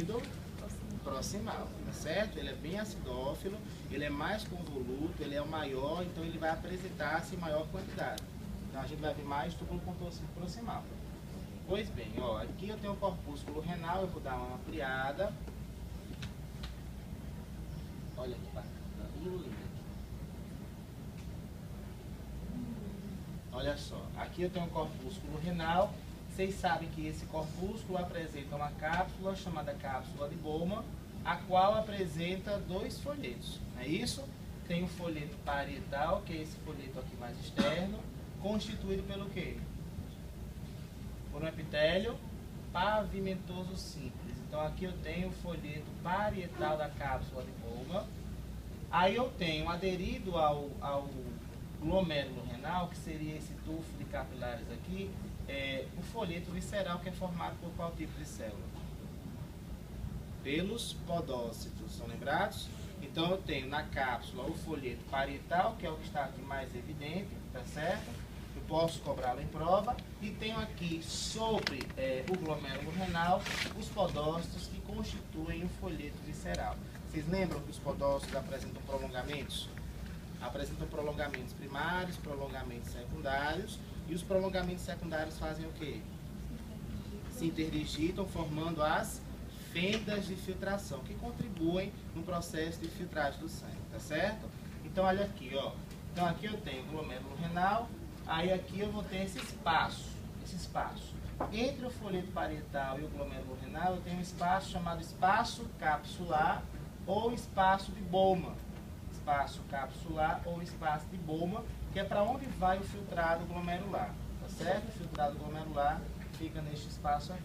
sentido proximal, tá certo? Ele é bem acidófilo, ele é mais convoluto, ele é o maior, então ele vai apresentar-se em maior quantidade. Então a gente vai ver mais túbulo contorcido proximal. Pois bem, ó, aqui eu tenho o corpúsculo renal, eu vou dar uma ampliada. Olha que bacana, lindo. Olha só, aqui eu tenho um corpúsculo renal. Vocês sabem que esse corpúsculo apresenta uma cápsula chamada cápsula de Bowman, a qual apresenta dois folhetos, não é isso? Tem o folheto parietal, que é esse folheto aqui mais externo, constituído pelo quê? Por um epitélio pavimentoso simples. Então aqui eu tenho o folheto parietal da cápsula de Bowman. Aí eu tenho aderido ao glomérulo renal, que seria esse tufo de capilares aqui, o folheto visceral, que é formado por qual tipo de célula? Pelos podócitos, são lembrados? Então eu tenho na cápsula o folheto parietal, que é o que está aqui mais evidente, tá certo? Eu posso cobrá-lo em prova. E tenho aqui sobre o glomérulo renal os podócitos que constituem o folheto visceral. Vocês lembram que os podócitos apresentam prolongamentos? Apresentam prolongamentos primários, prolongamentos secundários. E os prolongamentos secundários fazem o quê? Se interdigitam, formando as fendas de filtração, que contribuem no processo de filtragem do sangue, tá certo? Então olha aqui, ó. Então aqui eu tenho o glomérulo renal, aí aqui eu vou ter esse espaço. Entre o folheto parietal e o glomérulo renal eu tenho um espaço chamado espaço capsular ou espaço de Bowman. Espaço capsular ou espaço de Bowman, que é para onde vai o filtrado glomerular, tá certo? O filtrado glomerular fica neste espaço aqui.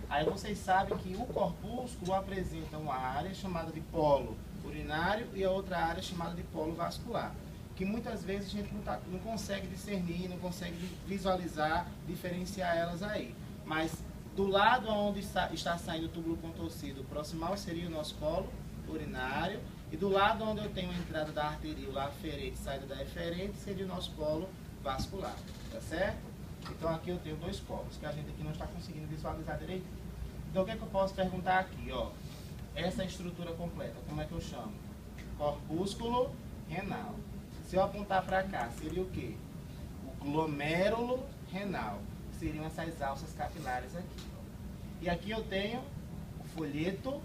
Aí vocês sabem que o corpúsculo apresenta uma área chamada de polo urinário e a outra área chamada de polo vascular, que muitas vezes a gente não consegue discernir, não consegue visualizar, diferenciar elas aí. Mas do lado onde está saindo o túbulo contorcido proximal seria o nosso polo urinário, e do lado onde eu tenho a entrada da arteríola aferente e saída da eferente seria o nosso polo vascular, tá certo? Então aqui eu tenho dois polos, que a gente aqui não está conseguindo visualizar direito. Então o que é que eu posso perguntar aqui, ó? Essa estrutura completa, como é que eu chamo? Corpúsculo renal. Se eu apontar para cá, seria o quê? O glomérulo renal. Seriam essas alças capilares aqui. E aqui eu tenho o folheto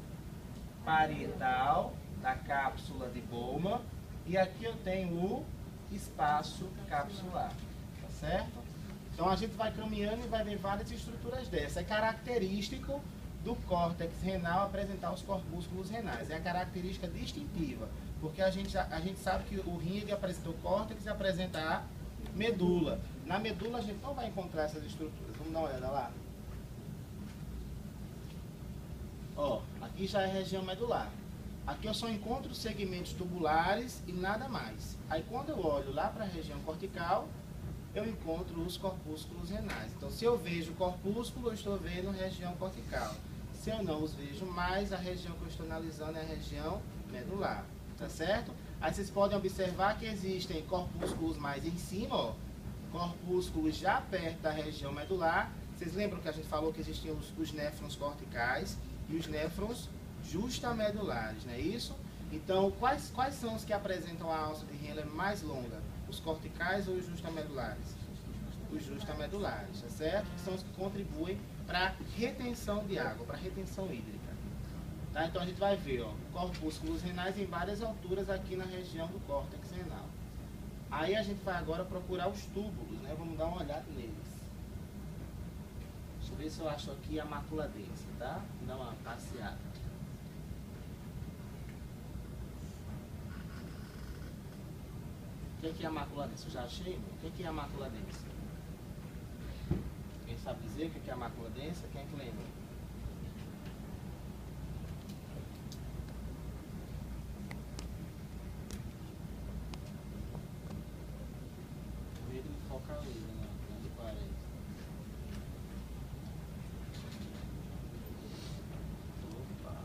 parietal da cápsula de Bowman. E aqui eu tenho o espaço capsular, tá certo? Então a gente vai caminhando e vai ver várias estruturas dessas. É característico do córtex renal apresentar os corpúsculos renais. É a característica distintiva, porque a gente sabe que o rim apresenta o córtex e apresenta a medula. Na medula a gente não vai encontrar essas estruturas. Vamos dar uma olhada lá. Ó, aqui já é a região medular. Aqui eu só encontro segmentos tubulares e nada mais. Aí quando eu olho lá para a região cortical, eu encontro os corpúsculos renais. Então, se eu vejo o corpúsculo, eu estou vendo a região cortical. Se eu não os vejo mais, a região que eu estou analisando é a região medular, tá certo? Aí vocês podem observar que existem corpúsculos mais em cima, ó, corpúsculos já perto da região medular. Vocês lembram que a gente falou que existiam os néfrons corticais e os néfrons justamedulares, não é isso? Então, quais são os que apresentam a alça de Henle mais longa? Os corticais ou os justamedulares? Os justamedulares, tá certo? Que são os que contribuem para a retenção de água, para a retenção hídrica. Tá? Então a gente vai ver, ó, corpúsculos renais em várias alturas aqui na região do córtex renal. Aí a gente vai agora procurar os túbulos, né? Vamos dar uma olhada neles. Deixa eu ver se eu acho aqui a mácula densa, tá? Vamos dar uma passeada. O que é a mácula densa? Eu já achei? O que é a mácula densa? Quem sabe dizer o que é a mácula densa? Quem é que lembra? O medo me focaliza, né? Onde parece. Opa!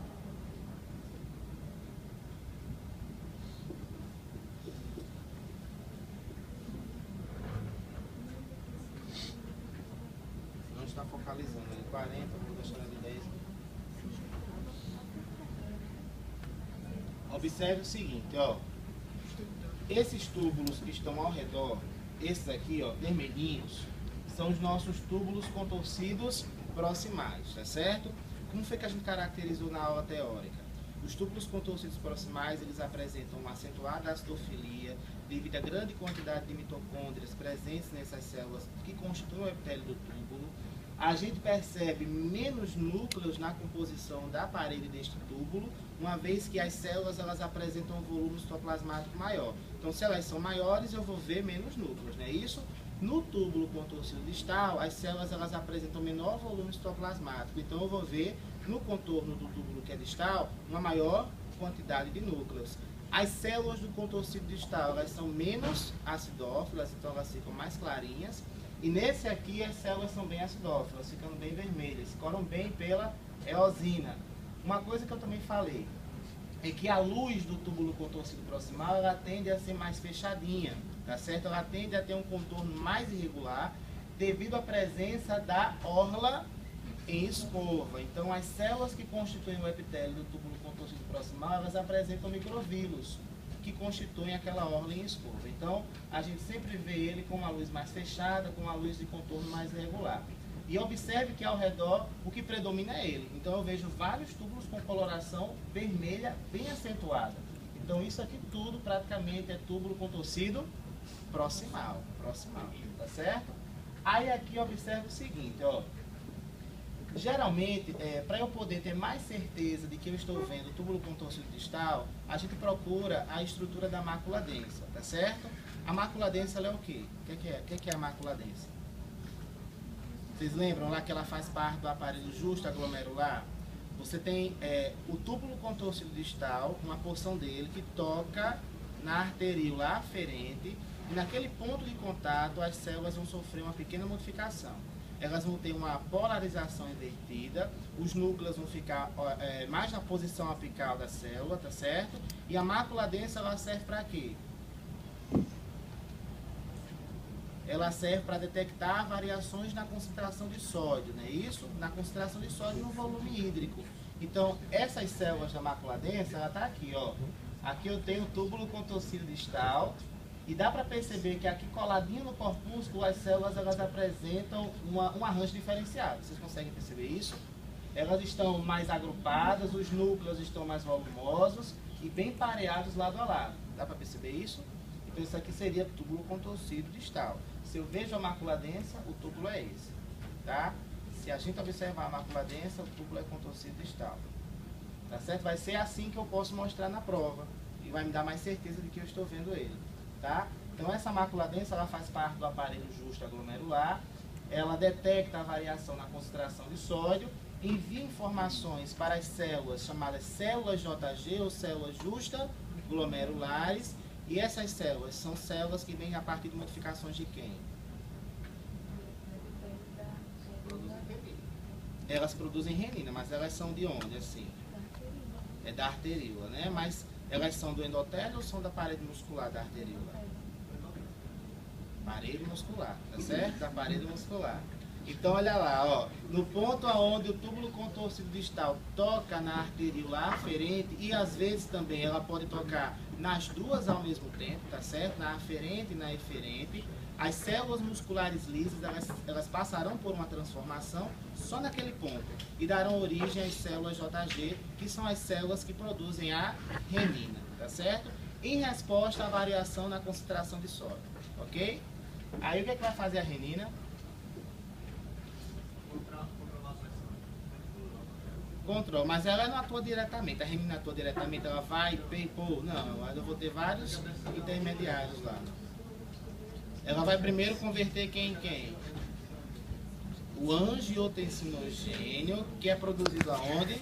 Não está focalizando. 40, vou deixar ele 10. Observe o seguinte, ó. Esses túbulos que estão ao redor, esses aqui, ó, vermelhinhos, são os nossos túbulos contorcidos proximais, tá certo? Como foi que a gente caracterizou na aula teórica? Os túbulos contorcidos proximais, eles apresentam uma acentuada acidofilia devido à grande quantidade de mitocôndrias presentes nessas células que constituem o epitélio do túbulo. A gente percebe menos núcleos na composição da parede deste túbulo, uma vez que as células elas apresentam um volume citoplasmático maior. Então, se elas são maiores, eu vou ver menos núcleos, não é isso? No túbulo contorcido distal, as células elas apresentam menor volume citoplasmático. Então, eu vou ver no contorno do túbulo que é distal uma maior quantidade de núcleos. As células do contorcido distal elas são menos acidófilas, então elas ficam mais clarinhas. E nesse aqui as células são bem acidófilas, ficando bem vermelhas, escoram bem pela eosina. Uma coisa que eu também falei é que a luz do túbulo contorcido proximal ela tende a ser mais fechadinha, tá certo? Ela tende a ter um contorno mais irregular devido à presença da orla em escova. Então as células que constituem o epitélio do túbulo contorcido proximal elas apresentam microvílulos que constituem aquela orla em escova. Então, a gente sempre vê ele com uma luz mais fechada, com uma luz de contorno mais irregular. E observe que ao redor, o que predomina é ele. Então, eu vejo vários túbulos com coloração vermelha bem acentuada. Então, isso aqui tudo praticamente é túbulo contorcido proximal, tá certo? Aí aqui observe o seguinte, ó. Geralmente, para eu poder ter mais certeza de que eu estou vendo o túbulo contorcido distal, a gente procura a estrutura da mácula densa, tá certo? A mácula densa ela é o quê? O que é a mácula densa? Vocês lembram lá que ela faz parte do aparelho justo-aglomerular? Você tem o túbulo contorcido distal, uma porção dele que toca na arteríola aferente, e naquele ponto de contato as células vão sofrer uma pequena modificação. Elas vão ter uma polarização invertida, os núcleos vão ficar mais na posição apical da célula, tá certo? E a mácula densa ela serve para quê? Ela serve para detectar variações na concentração de sódio, não é isso? Na concentração de sódio no volume hídrico. Então, essas células da mácula densa, ela está aqui, ó. Aqui eu tenho o túbulo contorcido distal. E dá para perceber que aqui coladinho no corpúsculo as células elas apresentam um arranjo diferenciado. Vocês conseguem perceber isso? Elas estão mais agrupadas, os núcleos estão mais volumosos e bem pareados lado a lado. Dá para perceber isso? Então isso aqui seria túbulo contorcido distal. Se eu vejo a mácula densa, o túbulo é esse. Tá? Se a gente observar a mácula densa, o túbulo é contorcido distal. Tá certo? Vai ser assim que eu posso mostrar na prova. E vai me dar mais certeza de que eu estou vendo ele. Tá? Então essa mácula densa ela faz parte do aparelho justo-aglomerular, ela detecta a variação na concentração de sódio, envia informações para as células chamadas células JG ou células justa-glomerulares, e essas células são células que vêm a partir de modificações de quem? Elas produzem renina, mas elas são de onde? Assim? É da arteríola, né? Mas elas são do endotélio ou são da parede muscular da arteríola? Parede muscular, tá certo? Da parede muscular. Então, olha lá, ó. No ponto onde o túbulo contorcido distal toca na arteríola aferente, e às vezes também ela pode tocar nas duas ao mesmo tempo, tá certo? Na aferente e na eferente. As células musculares lisas, elas passarão por uma transformação só naquele ponto e darão origem às células JG, que são as células que produzem a renina, tá certo? Em resposta à variação na concentração de sódio, ok? Aí o que é que vai fazer a renina? Controla, mas ela não atua diretamente, a renina atua diretamente, ela vai, pô, não, eu vou ter vários intermediários lá. Ela vai primeiro converter quem em quem? O angiotensinogênio, que é produzido aonde?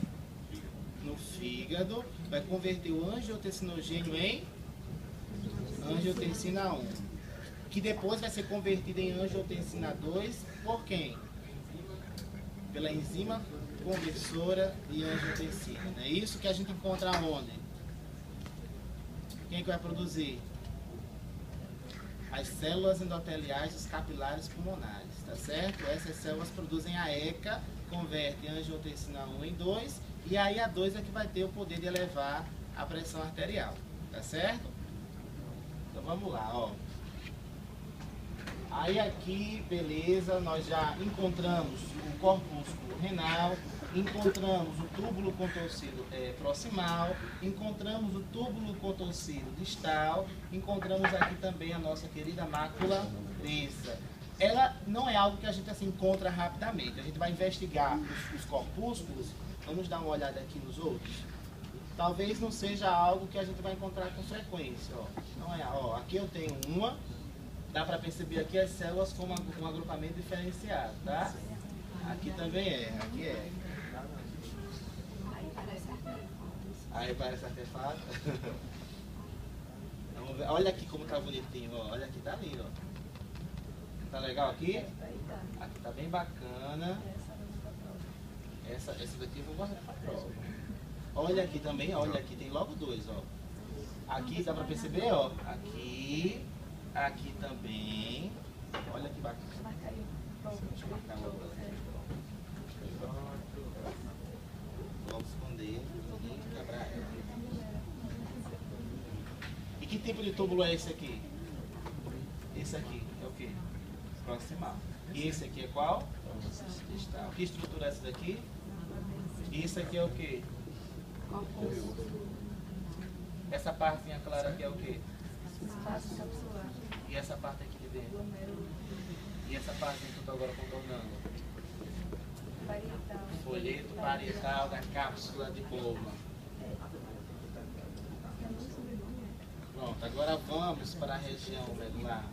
No fígado. Vai converter o angiotensinogênio em angiotensina 1. Que depois vai ser convertido em angiotensina 2 por quem? Pela enzima conversora de angiotensina. É isso que a gente encontra aonde? Quem que vai produzir? As células endoteliais dos capilares pulmonares, tá certo? Essas células produzem a ECA, converte a angiotensina 1 em 2, e aí a 2 é que vai ter o poder de elevar a pressão arterial, tá certo? Então vamos lá, ó. Aí aqui, beleza, nós já encontramos o corpúsculo renal, encontramos o túbulo contorcido proximal, encontramos o túbulo contorcido distal, encontramos aqui também a nossa querida mácula presa. Ela não é algo que a gente assim encontra rapidamente, a gente vai investigar os corpúsculos, vamos dar uma olhada aqui nos outros. Talvez não seja algo que a gente vai encontrar com frequência, ó. Não é, ó, aqui eu tenho uma, dá para perceber aqui as células com um agrupamento diferenciado, tá? Aqui também aqui é. Aí parece artefato. Vamos ver. Olha aqui como tá bonitinho, ó. Olha aqui, tá lindo, ó. Tá legal aqui? Aqui tá bem bacana. Essa daqui eu vou guardar pra prova. Olha aqui também, olha aqui, tem logo dois, ó. Aqui dá pra perceber, ó. Aqui também. Olha que bacana. Deixa eu marcar logo. Vamos esconder, ninguém quebrar ela. E que tipo de túbulo é esse aqui? Esse aqui é o que? Proximal. E esse aqui é qual? Distal. Que estrutura é essa daqui? E esse aqui é o que? Essa partezinha clara aqui é o que? E essa parte aqui de dentro? E essa parte que eu estou agora contornando? Folheto parietal da cápsula de Bowman. Pronto, agora vamos para a região medular.